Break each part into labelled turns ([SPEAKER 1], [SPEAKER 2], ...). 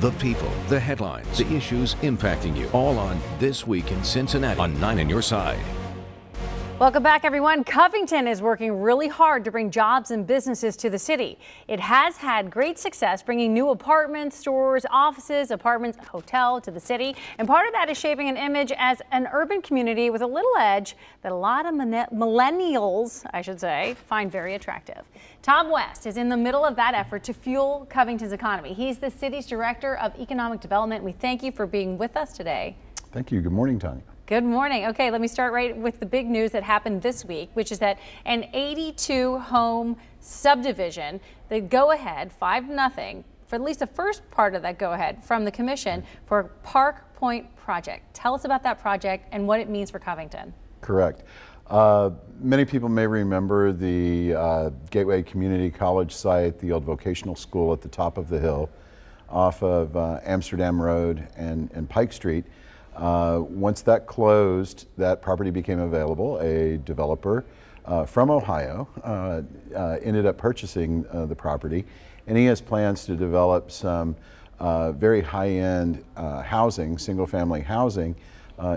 [SPEAKER 1] The people, the headlines, the issues impacting you, all on This Week in Cincinnati on 9 on your side.
[SPEAKER 2] Welcome back, everyone. Covington is working really hard to bring jobs and businesses to the city. It has had great success bringing new apartments, stores, offices, apartments, hotel to the city. And part of that is shaping an image as an urban community with a little edge that a lot of millennials, I should say, find very attractive. Tom West is in the middle of that effort to fuel Covington's economy. He's the city's director of economic development. We thank you for being with us today.
[SPEAKER 3] Thank you. Good morning, Tanya.
[SPEAKER 2] Good morning. Okay, let me start right with the big news that happened this week, which is that an 82-home subdivision, the go-ahead, 5-0, for at least the first part of that go-ahead from the commission for Park Point project. Tell us about that project and what it means for Covington.
[SPEAKER 3] Correct. Many people may remember the Gateway Community College site, the old vocational school at the top of the hill off of Amsterdam Road and Pike Street. Once that closed, that property became available. A developer from Ohio ended up purchasing the property, and he has plans to develop some very high-end housing, single-family housing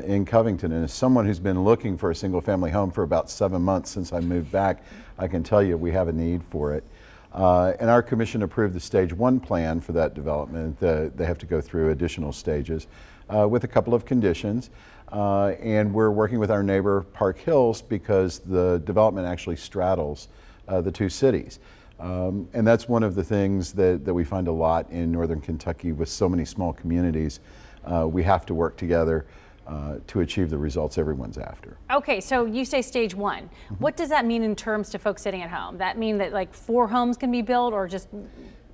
[SPEAKER 3] in Covington. And as someone who's been looking for a single-family home for about 7 months since I moved back, I can tell you we have a need for it. And our commission approved the stage 1 plan for that development. They have to go through additional stages with a couple of conditions. And we're working with our neighbor Park Hills because the development actually straddles the two cities. And that's one of the things that we find a lot in northern Kentucky with so many small communities. We have to work together to achieve the results everyone's after.
[SPEAKER 2] Okay, so you say stage 1. Mm-hmm. What does that mean in terms to folks sitting at home? That mean that like 4 homes can be built, or just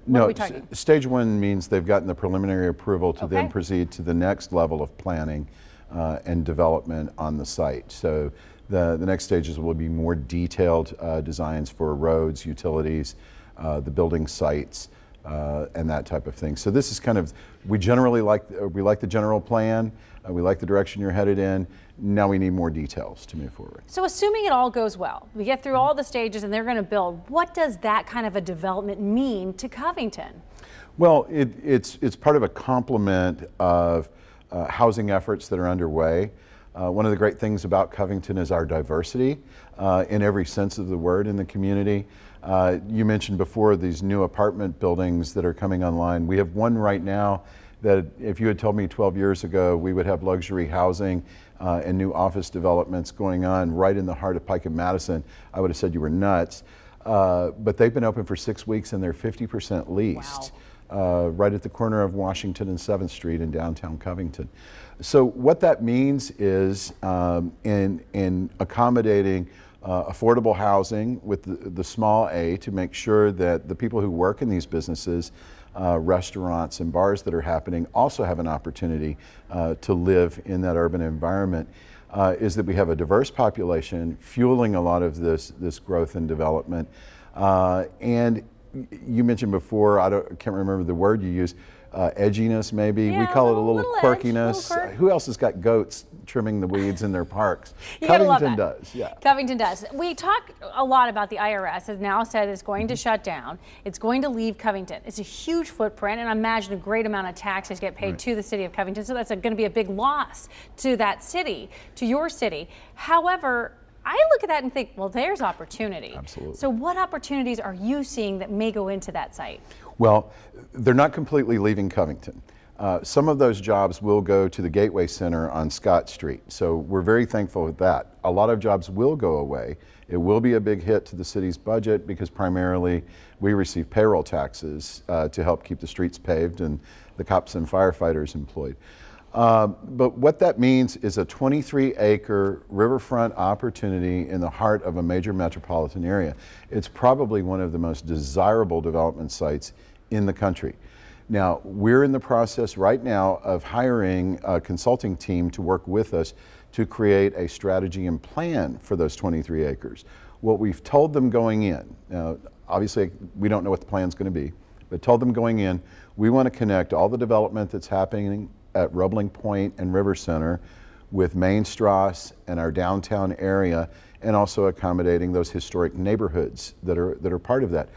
[SPEAKER 2] what are we talking?
[SPEAKER 3] Stage 1 means they've gotten the preliminary approval to then proceed to the next level of planning and development on the site. So the next stages will be more detailed designs for roads, utilities, the building sites, and that type of thing. So this is kind of, we like the general plan, we like the direction you're headed in. Now we need more details to move forward.
[SPEAKER 2] So assuming it all goes well, we get through all the stages and they're going to build, what does that kind of a development mean to Covington?
[SPEAKER 3] Well, it's part of a complement of housing efforts that are underway. One of the great things about Covington is our diversity in every sense of the word in the community. You mentioned before these new apartment buildings that are coming online. We have one right now that if you had told me 12 years ago we would have luxury housing and new office developments going on right in the heart of Pike and Madison, I would have said you were nuts. But they've been open for 6 weeks and they're 50% leased. Wow. Right at the corner of Washington and 7th Street in downtown Covington. So what that means is in accommodating affordable housing with the small a to make sure that the people who work in these businesses, restaurants and bars that are happening, also have an opportunity to live in that urban environment, is that we have a diverse population fueling a lot of this growth and development. And you mentioned before, I can't remember the word you used, edginess maybe. Yeah, we call it a little quirkiness. Who else has got goats trimming the weeds in their parks? Covington does, yeah.
[SPEAKER 2] Covington does. We talk a lot about the IRS has now said it's going to shut down. It's going to leave Covington. It's a huge footprint, and I imagine a great amount of taxes get paid to the city of Covington, so that's going to be a big loss to that city, to your city. However, I look at that and think, well, there's opportunity.
[SPEAKER 3] Absolutely.
[SPEAKER 2] So what opportunities are you seeing that may go into that site?
[SPEAKER 3] Well, they're not completely leaving Covington. Some of those jobs will go to the Gateway Center on Scott Street. So we're very thankful with that. A lot of jobs will go away. It will be a big hit to the city's budget because primarily we receive payroll taxes to help keep the streets paved and the cops and firefighters employed. But what that means is a 23-acre riverfront opportunity in the heart of a major metropolitan area. It's probably one of the most desirable development sites in the country. Now, we're in the process right now of hiring a consulting team to work with us to create a strategy and plan for those 23 acres. What we've told them going in, now, obviously we don't know what the plan's going to be, but told them going in, we want to connect all the development that's happening at Roebling Point and River Center with Main Strasse and our downtown area, and also accommodating those historic neighborhoods that are part of that.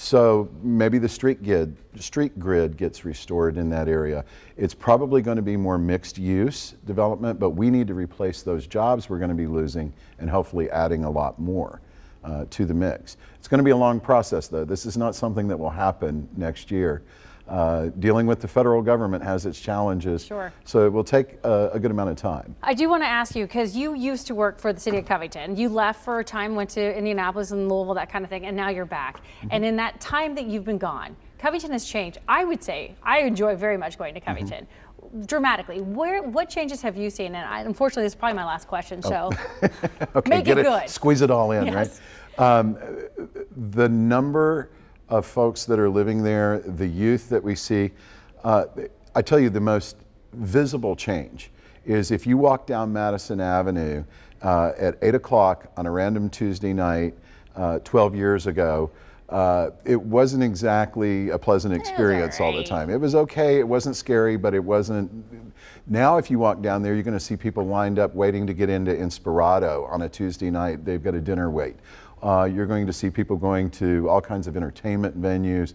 [SPEAKER 3] So maybe the street grid gets restored in that area. It's probably going to be more mixed use development, but we need to replace those jobs we're going to be losing and hopefully adding a lot more to the mix. It's going to be a long process though. This is not something that will happen next year. Dealing with the federal government has its challenges,
[SPEAKER 2] sure.
[SPEAKER 3] So it will take a good amount of time.
[SPEAKER 2] I do want to ask you, because you used to work for the city of Covington. You left for a time, went to Indianapolis and Louisville, that kind of thing, and now you're back. And in that time that you've been gone, Covington has changed. I would say I enjoy very much going to Covington. Dramatically. What changes have you seen? And unfortunately, this is probably my last question, so
[SPEAKER 3] okay,
[SPEAKER 2] make it good.
[SPEAKER 3] Squeeze it all in,
[SPEAKER 2] yes.
[SPEAKER 3] Right? The number of folks that are living there, the youth that we see, I tell you the most visible change is if you walk down Madison Avenue at 8 o'clock on a random Tuesday night 12 years ago, it wasn't exactly a pleasant experience all the time. It was okay, it wasn't scary, but it wasn't. Now if you walk down there, you're going to see people lined up waiting to get into Inspirato on a Tuesday night. They've got a dinner wait. You're going to see people going to all kinds of entertainment venues,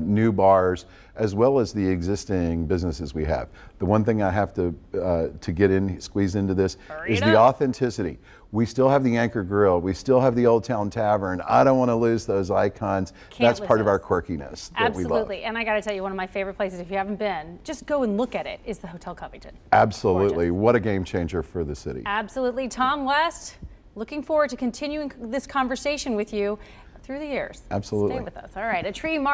[SPEAKER 3] new bars, as well as the existing businesses we have. The one thing I have to squeeze into this is the authenticity. We still have the Anchor Grill. We still have the Old Town Tavern. I don't want to lose those icons. That's part of our quirkiness that we love.
[SPEAKER 2] Absolutely. And I got to tell you, one of my favorite places, if you haven't been, just go and look at it, is the Hotel Covington.
[SPEAKER 3] Absolutely.
[SPEAKER 2] Gorgeous.
[SPEAKER 3] What a game changer for the city.
[SPEAKER 2] Absolutely. Tom West, looking forward to continuing this conversation with you through the years.
[SPEAKER 3] Absolutely.
[SPEAKER 2] Stay with us. All right. A tree march